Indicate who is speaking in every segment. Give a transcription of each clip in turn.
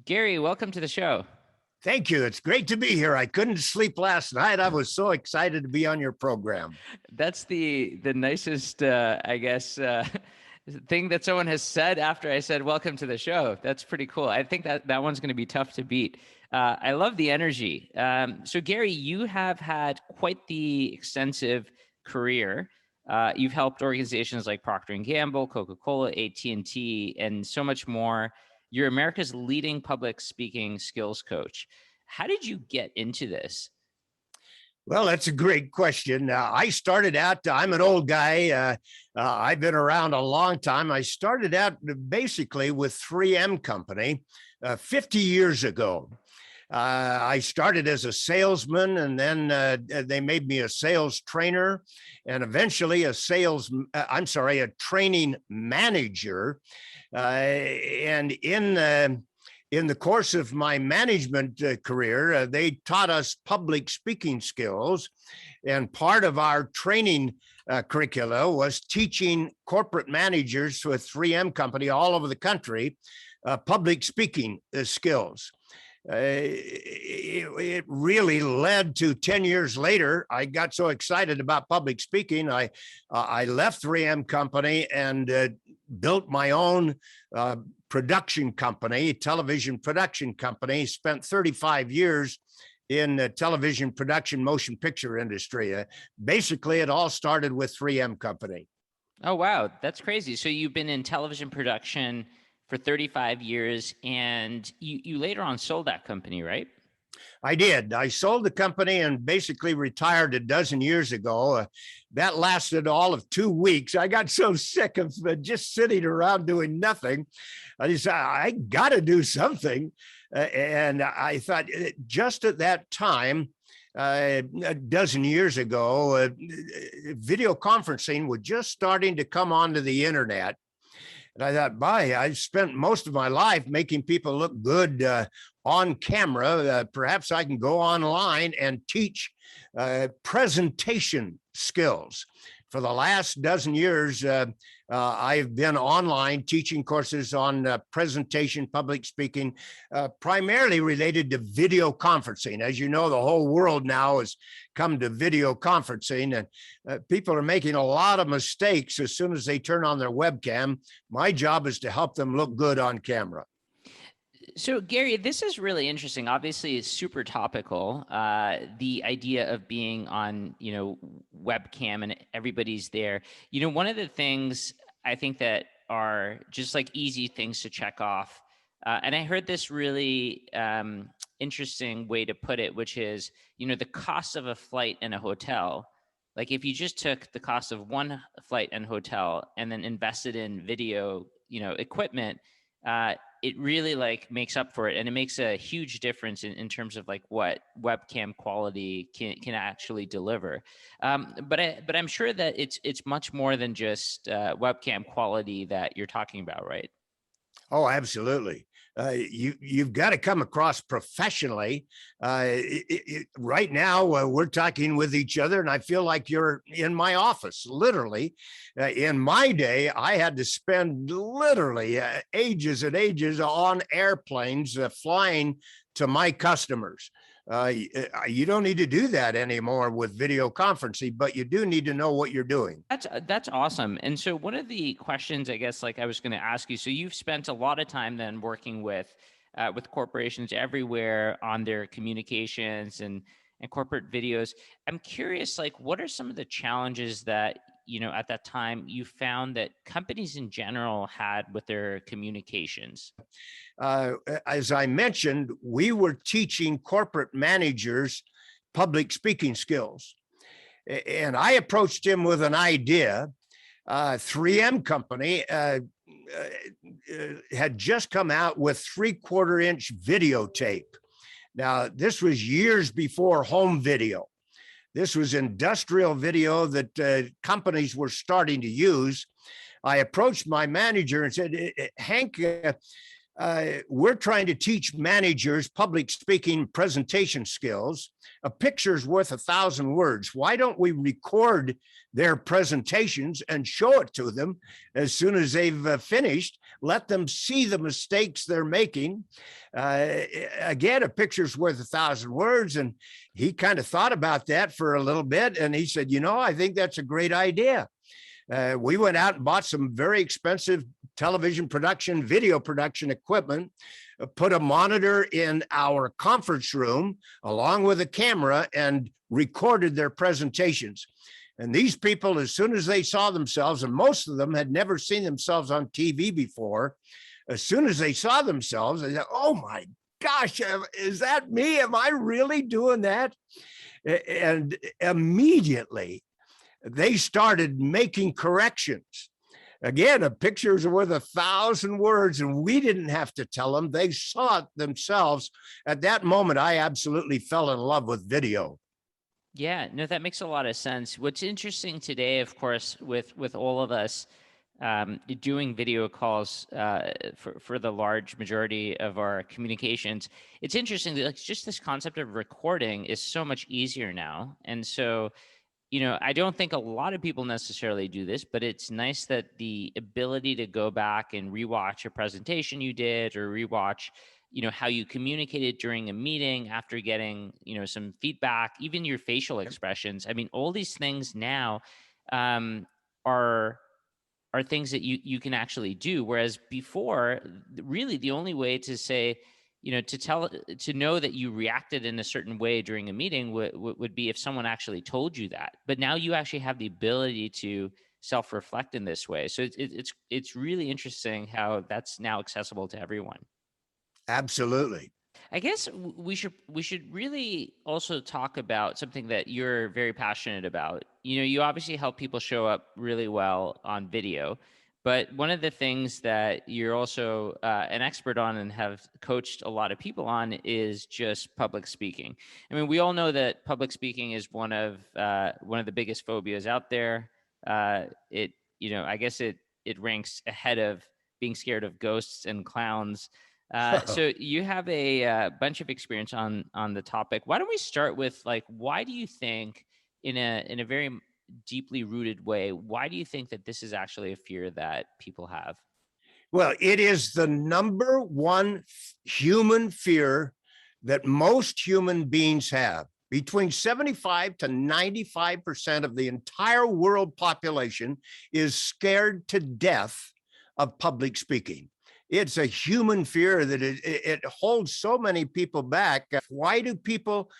Speaker 1: Gary, welcome to the show.
Speaker 2: Thank you. It's great to be here. I couldn't sleep last night. I was so excited to be on your program.
Speaker 1: That's the nicest, thing that someone has said after I said welcome to the show. That's pretty cool. I think that one's going to be tough to beat. I love the energy. So Gary, you have had quite the extensive career. You've helped organizations like Procter & Gamble, Coca-Cola, AT&T, and so much more. You're America's leading public speaking skills coach. How did you get into this?
Speaker 2: Well, that's a great question. I started out, I'm an old guy. I've been around a long time. I started out basically with 3M Company 50 years ago. I started as a salesman, and then they made me a sales trainer, and eventually a training manager. And in the course of my management career, they taught us public speaking skills, and part of our training curricula was teaching corporate managers with 3M Company all over the country public speaking skills. It really led to 10 years later. I got so excited about public speaking. I left 3M Company and built my own production company, television production company, spent 35 years in the television production motion picture industry. Basically, it all started with 3M Company.
Speaker 1: Oh, wow. That's crazy. So you've been in television production for 35 years, and you later on sold that company, right?
Speaker 2: I did. I sold the company and basically retired a dozen years ago. That lasted all of 2 weeks. I got so sick of just sitting around doing nothing. I decided I got to do something. And I thought just at that time, a dozen years ago, video conferencing was just starting to come onto the internet. And I thought, I spent most of my life making people look good on camera. Perhaps I can go online and teach presentation skills. For the last dozen years, I've been online teaching courses on presentation, public speaking, primarily related to video conferencing. As you know, the whole world now has come to video conferencing, and people are making a lot of mistakes as soon as they turn on their webcam. My job is to help them look good on camera.
Speaker 1: So, Gary, this is really interesting. Obviously, it's super topical. The idea of being on, webcam and everybody's there. One of the things I think that are just like easy things to check off. And I heard this really interesting way to put it, which is, the cost of a flight and a hotel. Like if you just took the cost of one flight and hotel and then invested in video, equipment, it really makes up for it, and it makes a huge difference in terms of what webcam quality can actually deliver. But I'm sure that it's much more than just webcam quality that you're talking about, right?
Speaker 2: Oh, absolutely. You've got to come across professionally. Right now, we're talking with each other, and I feel like you're in my office, literally. In my day, I had to spend literally ages and ages on airplanes flying to my customers. You don't need to do that anymore with video conferencing, but you do need to know what you're doing.
Speaker 1: That's awesome. And so one of the questions, I guess, I was going to ask you, so you've spent a lot of time then working with corporations everywhere on their communications and corporate videos. I'm curious, what are some of the challenges that, at that time you found that companies in general had with their communications?
Speaker 2: As I mentioned, we were teaching corporate managers public speaking skills. And I approached him with an idea. 3M Company had just come out with 3/4-inch videotape. Now, this was years before home video. This was industrial video that companies were starting to use. I approached my manager and said, Hank, We're trying to teach managers public speaking presentation skills. A picture's worth 1,000 words. Why don't we record their presentations and show it to them as soon as they've finished? Let them see the mistakes they're making. Again, a picture's worth 1,000 words. And he kind of thought about that for a little bit. And he said, I think that's a great idea. We went out and bought some very expensive television production, video production equipment, put a monitor in our conference room along with a camera, and recorded their presentations. And these people, as soon as they saw themselves, and most of them had never seen themselves on TV before, as soon as they saw themselves, they said, "Oh my gosh, is that me? Am I really doing that?" And immediately they started making corrections. Again, a picture is worth 1,000 words, and we didn't have to tell them. They saw it themselves. At that moment, I absolutely fell in love with video.
Speaker 1: Yeah, no, that makes a lot of sense. What's interesting today, of course, with all of us doing video calls for the large majority of our communications, it's interesting that, like, just this concept of recording is so much easier now. And so, I don't think a lot of people necessarily do this, but it's nice that the ability to go back and rewatch a presentation you did, or rewatch, how you communicated during a meeting after getting, some feedback, even your facial expressions. I mean, all these things now um, are things that you can actually do. Whereas before, really the only way to say, to know that you reacted in a certain way during a meeting would be if someone actually told you that. But now you actually have the ability to self-reflect in this way. So it's really interesting how that's now accessible to everyone.
Speaker 2: Absolutely.
Speaker 1: I guess we should really also talk about something that you're very passionate about. You obviously help people show up really well on video, but one of the things that you're also an expert on and have coached a lot of people on is just public speaking. I mean, we all know that public speaking is one of the biggest phobias out there. It I guess it ranks ahead of being scared of ghosts and clowns. So you have a bunch of experience on the topic. Why don't we start with, like, why do you think, in a very deeply rooted way, why do you think that this is actually a fear that people have?
Speaker 2: Well, it is the number one human fear that most human beings have. Between 75 to 95% of the entire world population is scared to death of public speaking. It's a human fear that it holds so many people back. Why do people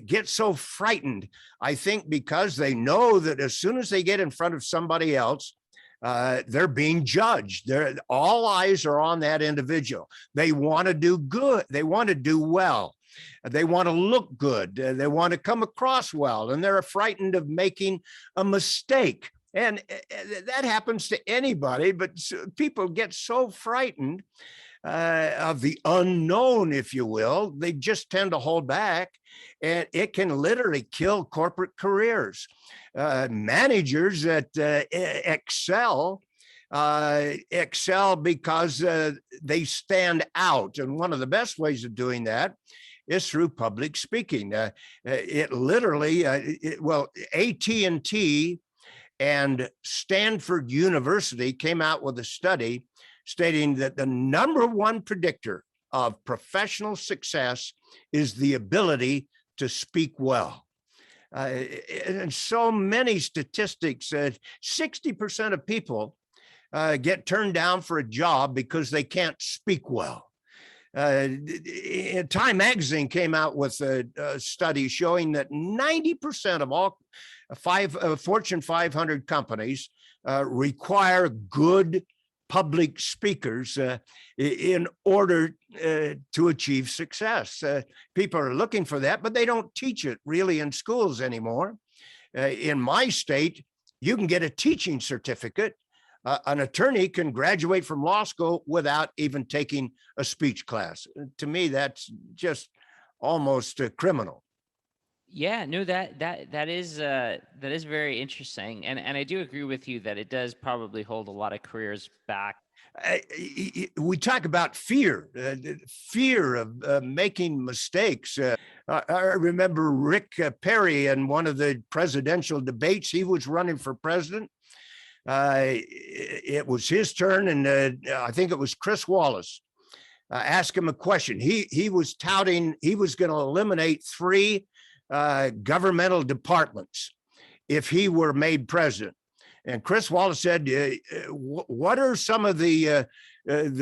Speaker 2: get so frightened? I think because they know that as soon as they get in front of somebody else, they're being judged. All eyes are on that individual. They want to do good. They want to do well. They want to look good. They want to come across well, and they're frightened of making a mistake. And that happens to anybody, but people get so frightened of the unknown, if you will. They just tend to hold back, and it can literally kill corporate careers. Managers that excel because they stand out. And one of the best ways of doing that is through public speaking. It literally, AT&T and Stanford University came out with a study stating that the number one predictor of professional success is the ability to speak well. And so many statistics, 60% of people get turned down for a job because they can't speak well. Time magazine came out with a study showing that 90% of all Fortune 500 companies require good public speakers in order to achieve success. People are looking for that, but they don't teach it really in schools anymore. In my state, you can get a teaching certificate. An attorney can graduate from law school without even taking a speech class. To me, that's just almost criminal.
Speaker 1: Yeah, no, that is very interesting, and I do agree with you that it does probably hold a lot of careers back.
Speaker 2: We talk about fear, fear of making mistakes. I remember Rick Perry in one of the presidential debates. He was running for president. It was his turn, and I think it was Chris Wallace asked him a question. He was touting he was going to eliminate three governmental departments if he were made president. And Chris Wallace said, "What are some of the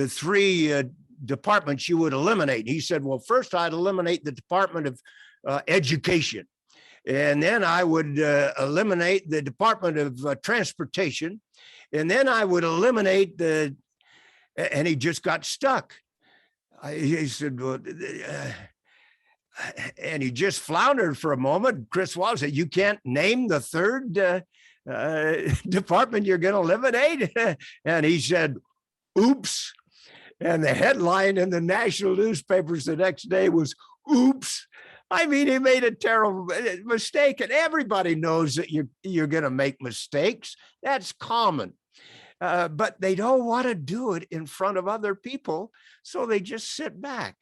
Speaker 2: three departments you would eliminate?" And he said, "Well, first I'd eliminate the Department of Education, and then I would eliminate the Department of Transportation, and then I would eliminate the." And he just got stuck. He said, "Well," and he just floundered for a moment. Chris Wallace said, "You can't name the third department you're going to eliminate?" And he said, "Oops." And the headline in the national newspapers the next day was, "Oops." I mean, he made a terrible mistake, and everybody knows that you're going to make mistakes. That's common. But they don't want to do it in front of other people, so they just sit back.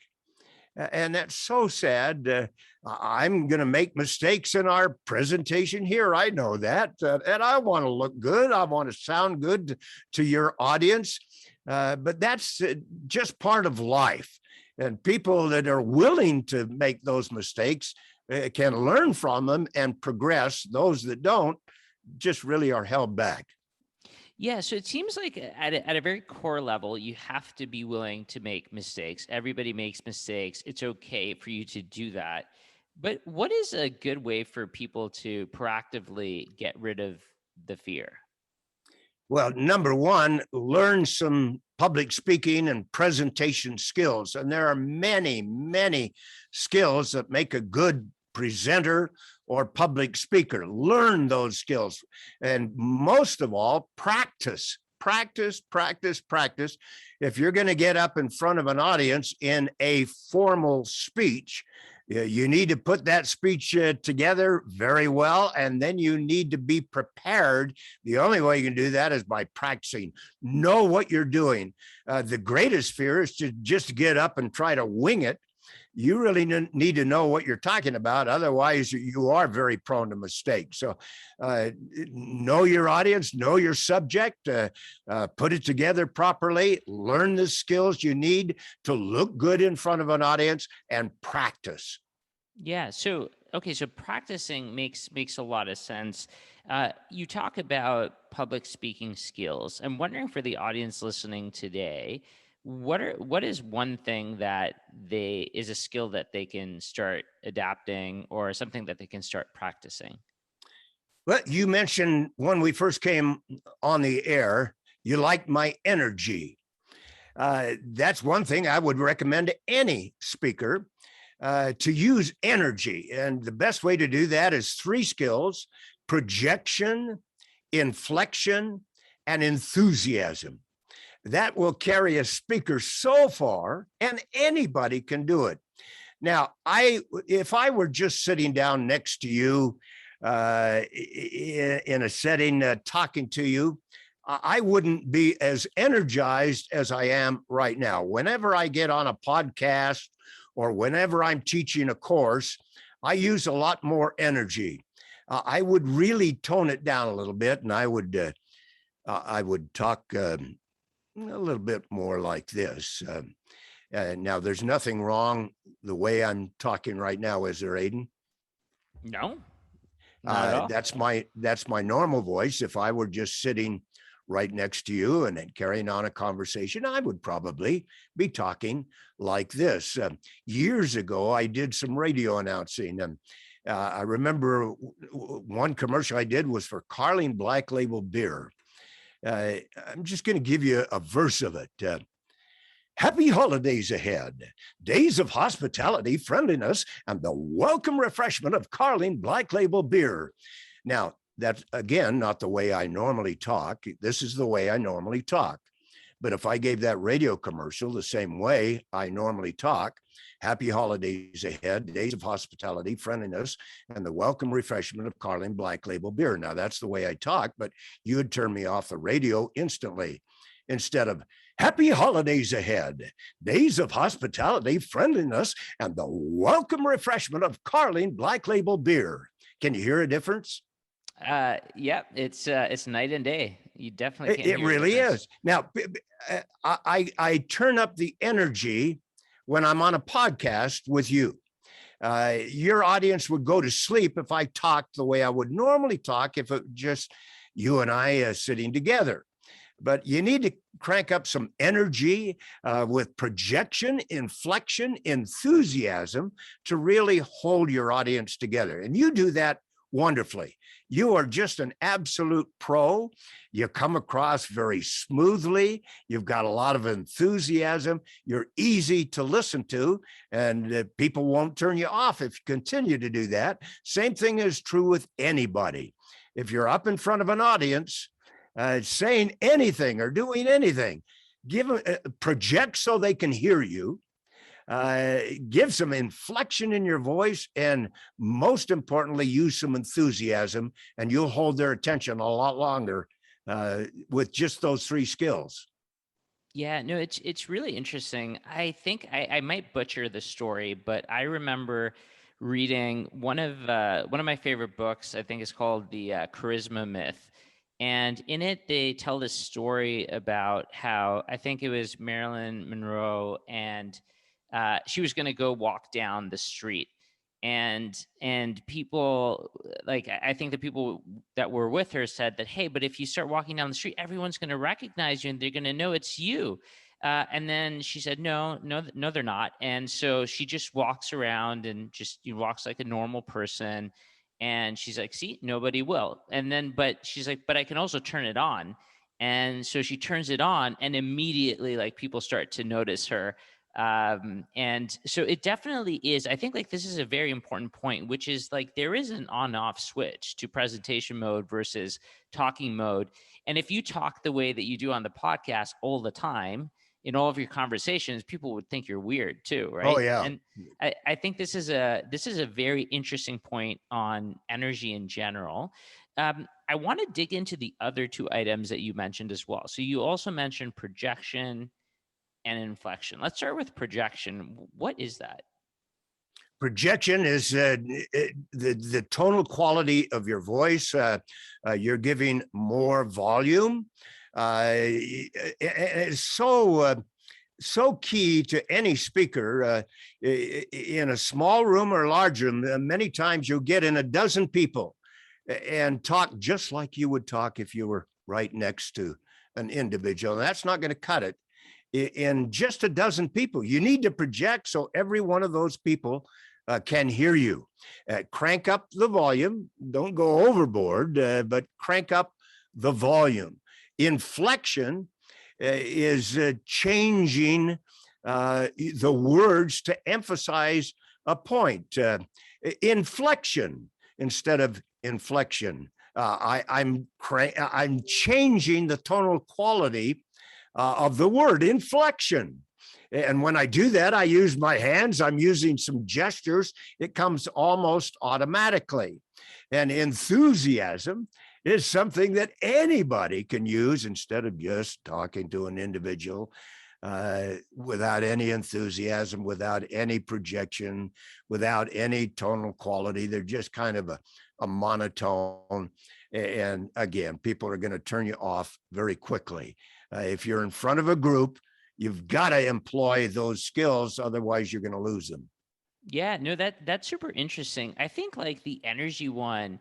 Speaker 2: And that's so sad. I'm going to make mistakes in our presentation here. I know that. And I want to look good. I want to sound good to your audience. But that's just part of life. And people that are willing to make those mistakes can learn from them and progress. Those that don't just really are held back.
Speaker 1: Yeah, so it seems like at a very core level, you have to be willing to make mistakes. Everybody makes mistakes. It's okay for you to do that. But what is a good way for people to proactively get rid of the fear?
Speaker 2: Well, number one, learn some public speaking and presentation skills. And there are many, many skills that make a good presenter or public speaker. Learn those skills. And most of all, practice. Practice, practice, practice. If you're going to get up in front of an audience in a formal speech, you need to put that speech together very well, and then you need to be prepared. The only way you can do that is by practicing. Know what you're doing. The greatest fear is to just get up and try to wing it. You really need to know what you're talking about. Otherwise, you are very prone to mistakes. So know your audience, know your subject, put it together properly, learn the skills you need to look good in front of an audience, and practice.
Speaker 1: Yeah. So okay. So practicing makes a lot of sense. You talk about public speaking skills. I'm wondering for the audience listening today, what is one thing that they is a skill that they can start adapting or something that they can start practicing?
Speaker 2: Well, you mentioned when we first came on the air, you liked my energy. That's one thing I would recommend to any speaker to use energy. And the best way to do that is three skills: projection, inflection, and enthusiasm. That will carry a speaker so far, and anybody can do it. Now, if I were just sitting down next to you in a setting talking to you, I wouldn't be as energized as I am right now. Whenever I get on a podcast or whenever I'm teaching a course, I use a lot more energy. I would really tone it down a little bit, and I would talk a little bit more like this. Now, there's nothing wrong the way I'm talking right now, is there, Aiden?
Speaker 1: No, not at all.
Speaker 2: That's my normal voice. If I were just sitting right next to you and then carrying on a conversation, I would probably be talking like this. Years ago, I did some radio announcing, and I remember one commercial I did was for Carling Black Label beer. I'm just going to give you a verse of it. Happy holidays ahead, days of hospitality, friendliness, and the welcome refreshment of Carling Black Label beer. Now, that's, again, not the way I normally talk. This is the way I normally talk. But if I gave that radio commercial the same way I normally talk, happy holidays ahead, days of hospitality, friendliness, and the welcome refreshment of Carling Black Label beer. Now, that's the way I talk, but you would turn me off the radio instantly. Instead of Happy holidays ahead, days of hospitality, friendliness, and the welcome refreshment of Carling Black Label beer. Can you hear a difference?
Speaker 1: Yeah, it's night and day. You definitely
Speaker 2: It,
Speaker 1: can
Speaker 2: it
Speaker 1: hear a
Speaker 2: really
Speaker 1: difference.
Speaker 2: is. Now, I turn up the energy when I'm on a podcast with you. Your audience would go to sleep if I talked the way I would normally talk if it just you and I sitting together. But you need to crank up some energy with projection, inflection, enthusiasm to really hold your audience together. And you do that wonderfully. You are just an absolute pro. You come across very smoothly. You've got a lot of enthusiasm. You're easy to listen to, and people won't turn you off if you continue to do that. Same thing is true with anybody. If you're up in front of an audience, saying anything or doing anything, give them project so they can hear you, give some inflection in your voice, and most importantly, use some enthusiasm, and you'll hold their attention a lot longer with just those three skills.
Speaker 1: Yeah, no, it's really interesting. I think I might butcher the story, but I remember reading one of my favorite books. I think is called the Charisma Myth, and in it they tell this story about how I think it was Marilyn Monroe, and she was going to go walk down the street, and people like I think the people that were with her said that, hey, but if you start walking down the street, everyone's going to recognize you and they're going to know it's you. And then she said, no, no, no, they're not. And so she just walks around and just walks like a normal person. And she's like, see, nobody will. And then, but she's like, but I can also turn it on. And so she turns it on, and immediately, like, people start to notice her. And so it definitely is. I think like this is a very important point, which is like there is an on-off switch to presentation mode versus talking mode. And if you talk the way that you do on the podcast all the time in all of your conversations, people would think you're weird too,
Speaker 2: Oh
Speaker 1: right?
Speaker 2: yeah.
Speaker 1: And I think this is a very interesting point on energy in general. I want to dig into the other two items that you mentioned as well. So you also mentioned projection and inflection. Let's start with projection. What is that?
Speaker 2: Projection is the tonal quality of your voice. You're giving more volume. It's so key to any speaker in a small room or large room. Many times you'll get in a dozen people and talk just like you would talk if you were right next to an individual. And that's not going to cut it in just a dozen people. You need to project so every one of those people can hear you. Crank up the volume. Don't go overboard, but crank up the volume. Inflection is changing the words to emphasize a point. Inflection instead of inflection. I'm changing the tonal quality of the word inflection. And when I do that, I use my hands, I'm using some gestures. It comes almost automatically. And enthusiasm is something that anybody can use instead of just talking to an individual without any enthusiasm, without any projection, without any tonal quality. They're just kind of a monotone. And again, people are going to turn you off very quickly. If you're in front of a group, you've got to employ those skills, otherwise you're going to lose them.
Speaker 1: Yeah, no, that's super interesting. I think like the energy one,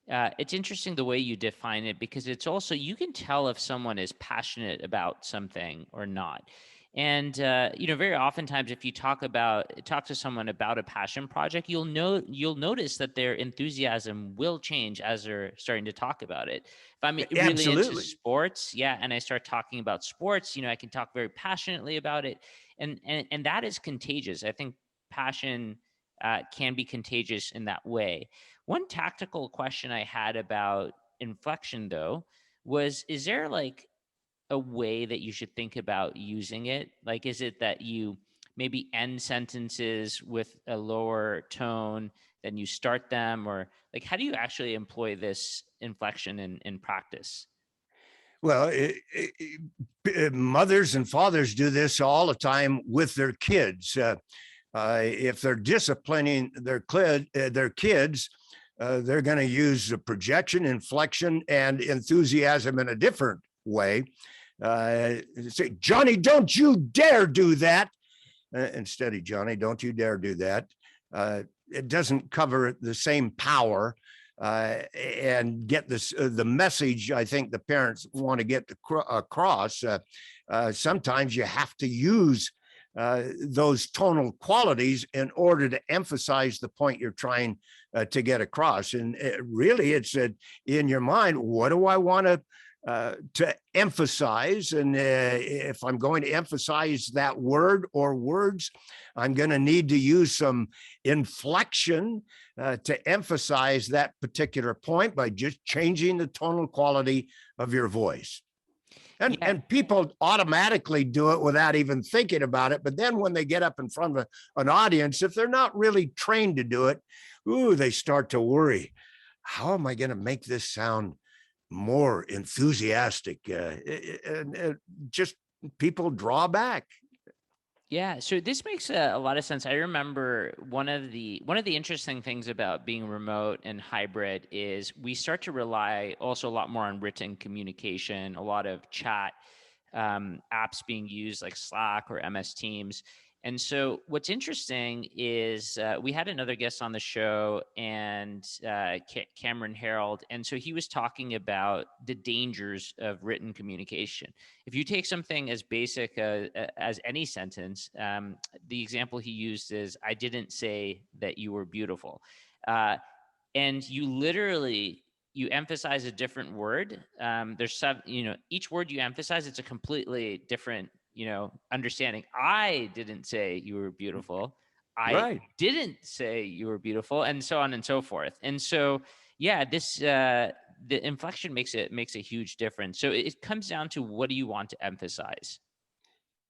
Speaker 1: it's interesting the way you define it because it's also you can tell if someone is passionate about something or not. And very oftentimes if you talk to someone about a passion project, you'll notice that their enthusiasm will change as they're starting to talk about it. If I'm really into
Speaker 2: Absolutely.
Speaker 1: sports, yeah, and I start talking about sports, I can talk very passionately about it, and that is contagious. I think passion can be contagious in that way. One tactical question I had about inflection, though, was is there like a way that you should think about using it? Like, is it that you maybe end sentences with a lower tone than you start them? Or like, how do you actually employ this inflection in practice?
Speaker 2: Well, mothers and fathers do this all the time with their kids. If they're disciplining their kids, they're going to use projection, inflection, and enthusiasm in a different way. Say, Johnny, don't you dare do that. Instead of Johnny, don't you dare do that. It doesn't cover the same power and get this the message I think the parents want to get across. Sometimes you have to use those tonal qualities in order to emphasize the point you're trying to get across. And really, it's in your mind, what do I want to emphasize? And if I'm going to emphasize that word or words, I'm going to need to use some inflection to emphasize that particular point by just changing the tonal quality of your voice. And people automatically do it without even thinking about it. But then when they get up in front of an audience, if they're not really trained to do it, they start to worry. How am I going to make this sound more enthusiastic? And just people draw back.
Speaker 1: Yeah, so this makes a lot of sense. I remember one of the interesting things about being remote and hybrid is we start to rely also a lot more on written communication, a lot of chat apps being used like Slack or MS Teams. And so what's interesting is we had another guest on the show, and Cameron Harold. And so he was talking about the dangers of written communication. If you take something as basic as any sentence, the example he used is, I didn't say that you were beautiful. And you literally, you emphasize a different word. There's some, each word you emphasize, it's a completely different, understanding. I didn't say you were beautiful. I didn't say you were beautiful, and so on and so forth. And so, yeah, this, the inflection makes a huge difference. So it comes down to, what do you want to emphasize?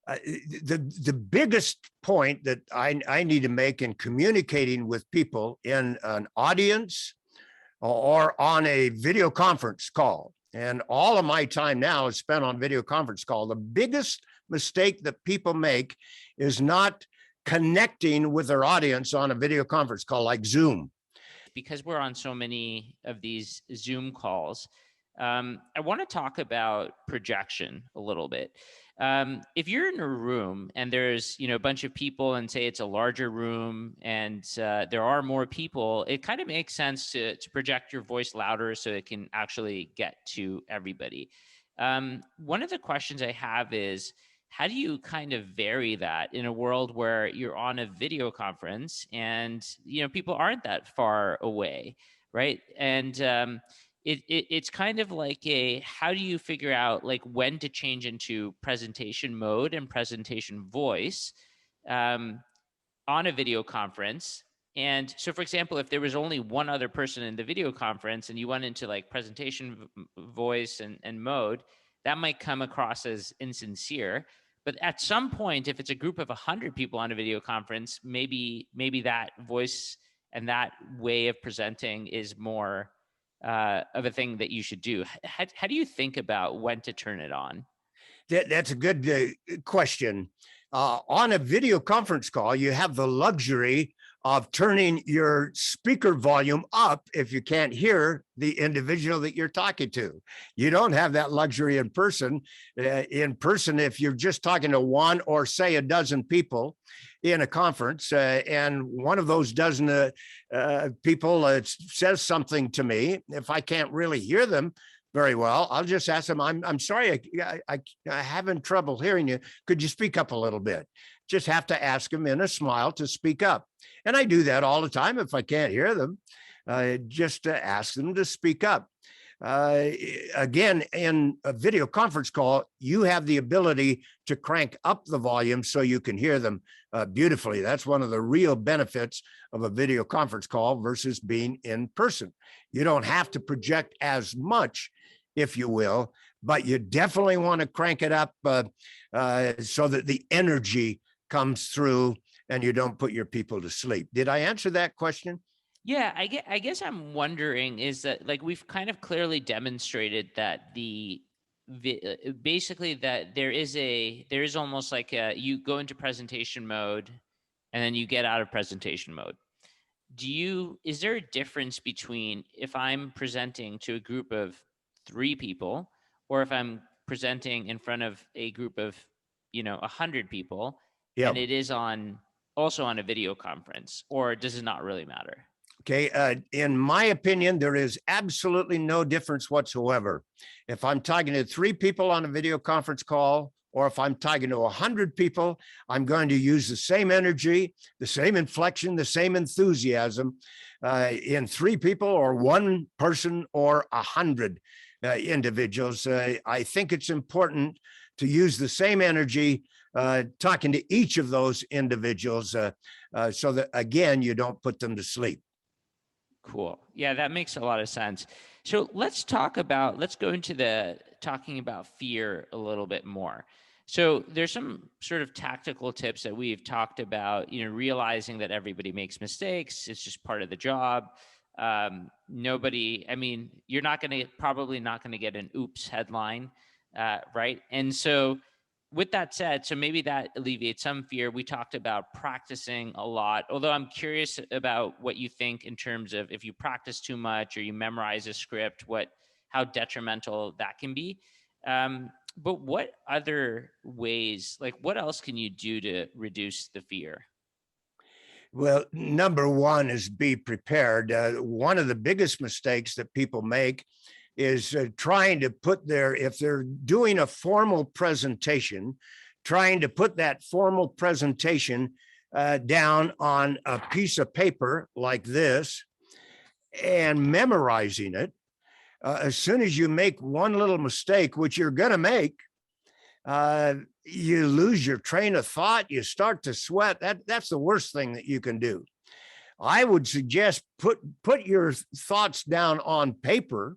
Speaker 2: The biggest point that I need to make in communicating with people in an audience or on a video conference call, and all of my time now is spent on video conference call, the biggest mistake that people make is not connecting with their audience on a video conference call like Zoom.
Speaker 1: Because we're on so many of these Zoom calls, I want to talk about projection a little bit. If you're in a room and there's a bunch of people, and say it's a larger room and there are more people, it kind of makes sense to project your voice louder so it can actually get to everybody. One of the questions I have is, how do you kind of vary that in a world where you're on a video conference and people aren't that far away, right? And it's kind of like how do you figure out like when to change into presentation mode and presentation voice on a video conference? And so, for example, if there was only one other person in the video conference and you went into like presentation voice and mode, that might come across as insincere. But at some point, if it's a group of 100 people on a video conference, maybe that voice and that way of presenting is more of a thing that you should do. How do you think about when to turn it on?
Speaker 2: That's a good question. On a video conference call, you have the luxury of turning your speaker volume up if you can't hear the individual that you're talking to. You don't have that luxury in person. In person, if you're just talking to one or say a dozen people in a conference, and one of those dozen people says something to me, if I can't really hear them very well, I'll just ask them, I'm sorry, I having trouble hearing you. Could you speak up a little bit? Just have to ask them in a smile to speak up. And I do that all the time. If I can't hear them, just to ask them to speak up. Again, in a video conference call, you have the ability to crank up the volume so you can hear them beautifully. That's one of the real benefits of a video conference call versus being in person. You don't have to project as much, if you will, but you definitely want to crank it up so that the energy comes through and you don't put your people to sleep. Did I answer that question?
Speaker 1: Yeah, I guess I'm wondering is that, like, we've kind of clearly demonstrated that the basically that there is almost like you go into presentation mode and then you get out of presentation mode. Is there a difference between if I'm presenting to a group of 3 people or if I'm presenting in front of a group of 100 people,
Speaker 2: Yeah.
Speaker 1: and it is also on a video conference, or does it not really matter?
Speaker 2: Okay. In my opinion, there is absolutely no difference whatsoever. If I'm talking to 3 people on a video conference call, or if I'm talking to 100 people, I'm going to use the same energy, the same inflection, the same enthusiasm in 3 people or 1 person or 100 individuals. I think it's important to use the same energy talking to each of those individuals so that, again, you don't put them to sleep.
Speaker 1: Cool. Yeah, that makes a lot of sense. So let's go into talking about fear a little bit more. So there's some sort of tactical tips that we've talked about, realizing that everybody makes mistakes. It's just part of the job. You're probably not going to get an oops headline, right? And so with that said, so maybe that alleviates some fear. We talked about practicing a lot, although I'm curious about what you think in terms of if you practice too much or you memorize a script, how detrimental that can be. But what other ways, like what else can you do to reduce the fear?
Speaker 2: Well, number one is be prepared. One of the biggest mistakes that people make is trying to if they're doing a formal presentation, trying to put that formal presentation down on a piece of paper like this and memorizing it. As soon as you make one little mistake, which you're going to make, you lose your train of thought. You start to sweat. That's the worst thing that you can do. I would suggest put your thoughts down on paper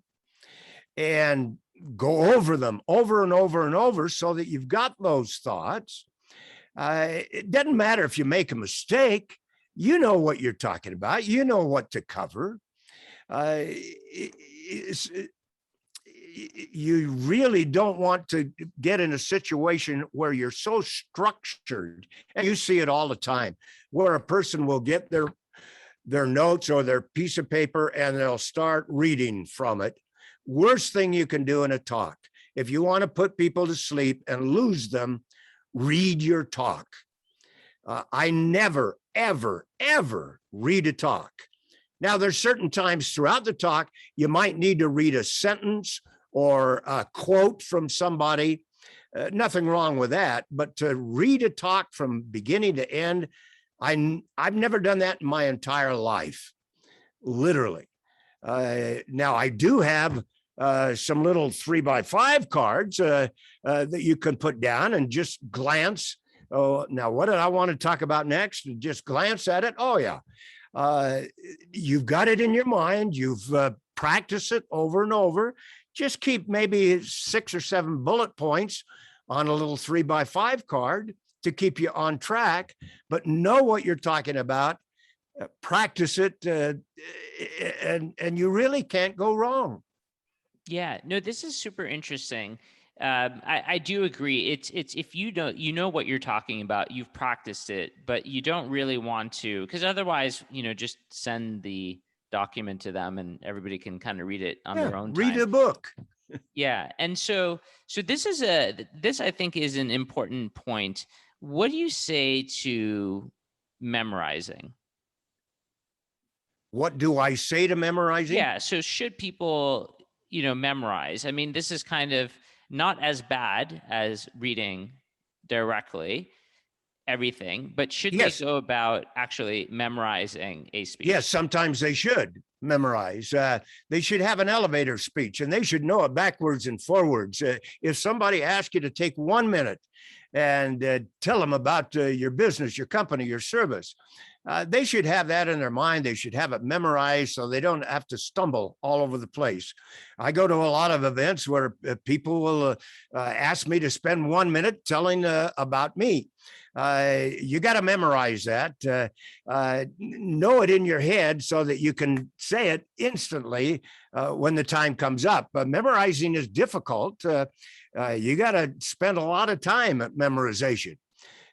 Speaker 2: and go over them over and over and over so that you've got those thoughts. It doesn't matter if you make a mistake. You know what you're talking about. You know what to cover. You really don't want to get in a situation where you're so structured, and you see it all the time, where a person will get their notes or their piece of paper and they'll start reading from it. Worst thing you can do in a talk. If you want to put people to sleep and lose them, read your talk. I never, ever, ever read a talk. Now, there's certain times throughout the talk, you might need to read a sentence or a quote from somebody. Nothing wrong with that. But to read a talk from beginning to end, I've never done that in my entire life, literally. Now, I do have some little 3x5 cards that you can put down and just glance. Oh, now, what did I want to talk about next? And just glance at it. Oh, yeah. You've got it in your mind. You've practiced it over and over. Just keep maybe 6 or 7 bullet points on a little 3x5 card to keep you on track, but know what you're talking about. Practice it, and you really can't go wrong.
Speaker 1: Yeah, no, this is super interesting. I do agree. It's if you know what you're talking about, you've practiced it, but you don't really want to, because otherwise, just send the document to them and everybody can kind of read it on their own time.
Speaker 2: Read a book.
Speaker 1: Yeah, and so this I think is an important point. What do you say to memorizing?
Speaker 2: What do I say to memorizing?
Speaker 1: Yeah, so should people, memorize? I mean, this is kind of not as bad as reading directly everything, but should they go about actually memorizing a speech?
Speaker 2: Yes, sometimes they should memorize. They should have an elevator speech, and they should know it backwards and forwards. If somebody asks you to take 1 minute and tell them about your business, your company, your service, they should have that in their mind. They should have it memorized so they don't have to stumble all over the place. I go to a lot of events where people will ask me to spend 1 minute telling about me. You got to memorize that, know it in your head so that you can say it instantly when the time comes up. Memorizing is difficult. You got to spend a lot of time at memorization.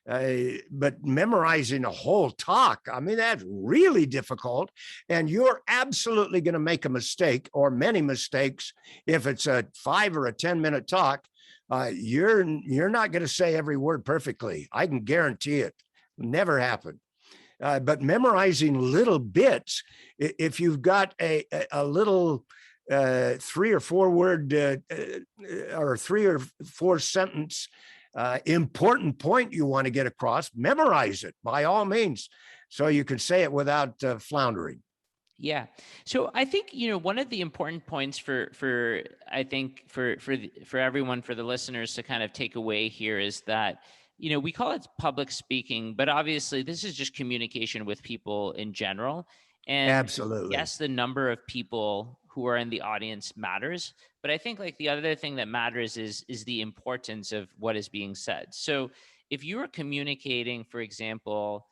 Speaker 2: But memorizing a whole talk, I mean, that's really difficult. And you're absolutely going to make a mistake or many mistakes if it's a 5 or a 10-minute talk. You're not going to say every word perfectly. I can guarantee it. Never happen. But memorizing little bits, if you've got a little 3 or 4 word or 3 or 4 sentence important point you want to get across, memorize it by all means, so you can say it without floundering.
Speaker 1: Yeah. So I think, one of the important points for I think for everyone, for the listeners to kind of take away here is that, we call it public speaking, but obviously this is just communication with people in general. And
Speaker 2: Absolutely.
Speaker 1: yes, the number of people who are in the audience matters, but I think like the other thing that matters is the importance of what is being said. So if you are communicating, for example,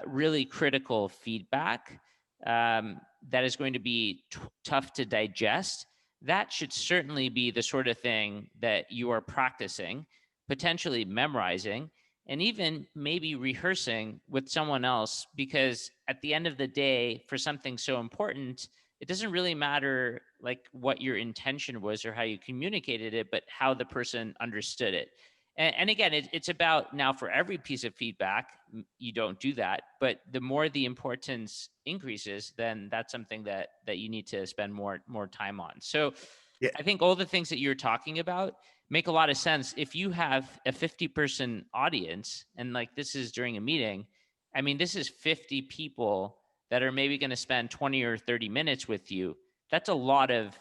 Speaker 1: really critical feedback that is going to be tough to digest, that should certainly be the sort of thing that you are practicing, potentially memorizing, and even maybe rehearsing with someone else. Because at the end of the day, for something so important, it doesn't really matter like what your intention was or how you communicated it, but how the person understood it. And again, it's about now for every piece of feedback, you don't do that. But the more the importance increases, then that's something that you need to spend more time on. So
Speaker 2: Yeah,
Speaker 1: I think all the things that you're talking about make a lot of sense. If you have a 50-person audience and like this is during a meeting, I mean, this is 50 people that are maybe going to spend 20 or 30 minutes with you. That's a lot of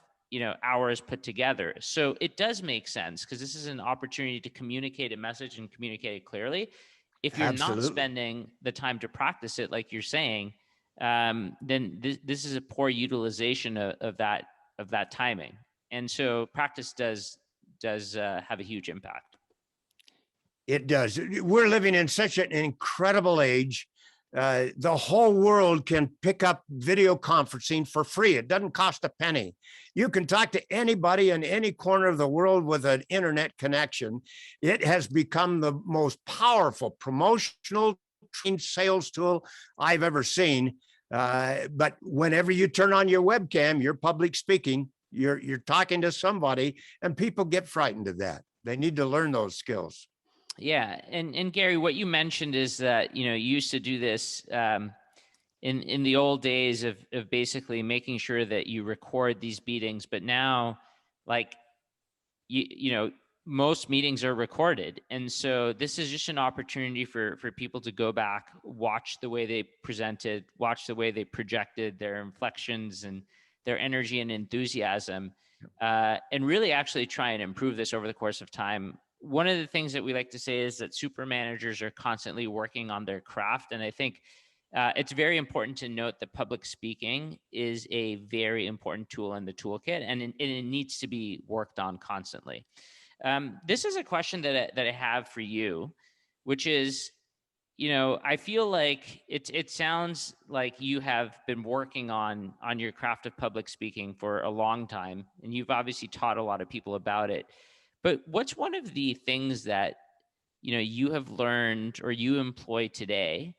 Speaker 1: hours put together. So it does make sense because this is an opportunity to communicate a message and communicate it clearly. If you're not
Speaker 2: absolutely.
Speaker 1: spending the time to practice it, like you're saying, then this is a poor utilization of that timing. And so practice does have a huge impact.
Speaker 2: It does. We're living in such an incredible age. The whole world can pick up video conferencing for free. It doesn't cost a penny. You can talk to anybody in any corner of the world with an internet connection. It has become the most powerful promotional sales tool I've ever seen. But whenever you turn on your webcam, you're public speaking, you're talking to somebody, and people get frightened of that. They need to learn those skills.
Speaker 1: Yeah, and Gary, what you mentioned is that you used to do this in the old days of basically making sure that you record these meetings, but now, like most meetings are recorded, and so this is just an opportunity for people to go back, watch the way they presented, watch the way they projected their inflections and their energy and enthusiasm, and really actually try and improve this over the course of time. One of the things that we like to say is that super managers are constantly working on their craft. And I think it's very important to note that public speaking is a very important tool in the toolkit, and it needs to be worked on constantly. This is a question that I have for you, which is, I feel like it sounds like you have been working on your craft of public speaking for a long time, and you've obviously taught a lot of people about it. But what's one of the things that you have learned or you employ today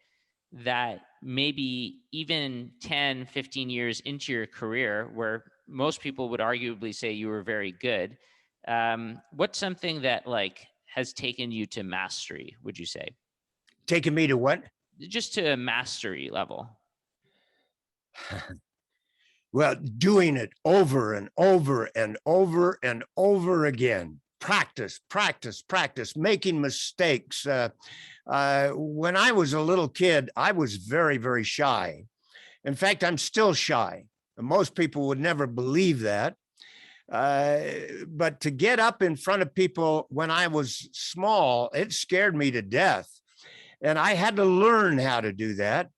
Speaker 1: that maybe even 10, 15 years into your career, where most people would arguably say you were very good, what's something that like has taken you to mastery, would you say?
Speaker 2: Taking me to what?
Speaker 1: Just to a mastery level.
Speaker 2: Well, doing it over and over and over and over again. Practice, practice, practice, making mistakes. When I was a little kid, I was very, very shy. In fact, I'm still shy. Most people would never believe that. But to get up in front of people when I was small, it scared me to death. And I had to learn how to do that.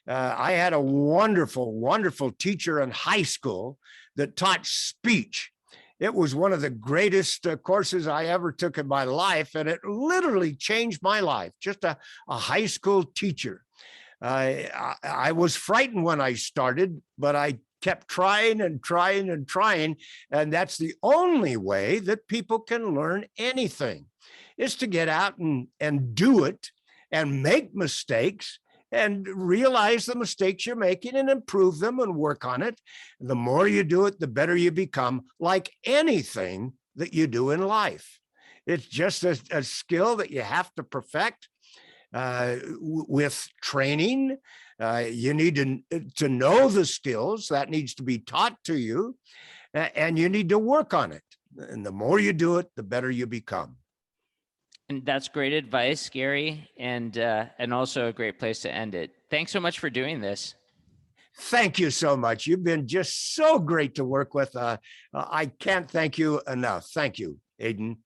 Speaker 2: I had a wonderful, wonderful teacher in high school that taught speech. It was one of the greatest courses I ever took in my life, and it literally changed my life. Just a high school teacher. I was frightened when I started, but I kept trying and trying and trying. And that's the only way that people can learn anything, is to get out and do it and make mistakes and realize the mistakes you're making and improve them and work on it. The more you do it, the better you become, like anything that you do in life. It's just a skill that you have to perfect with training. You need to know the skills that needs to be taught to you, and you need to work on it. And the more you do it, the better you become.
Speaker 1: And that's great advice, Gary, and also a great place to end it. Thanks so much for doing this.
Speaker 2: Thank you so much. You've been just so great to work with. I can't thank you enough. Thank you, Aiden.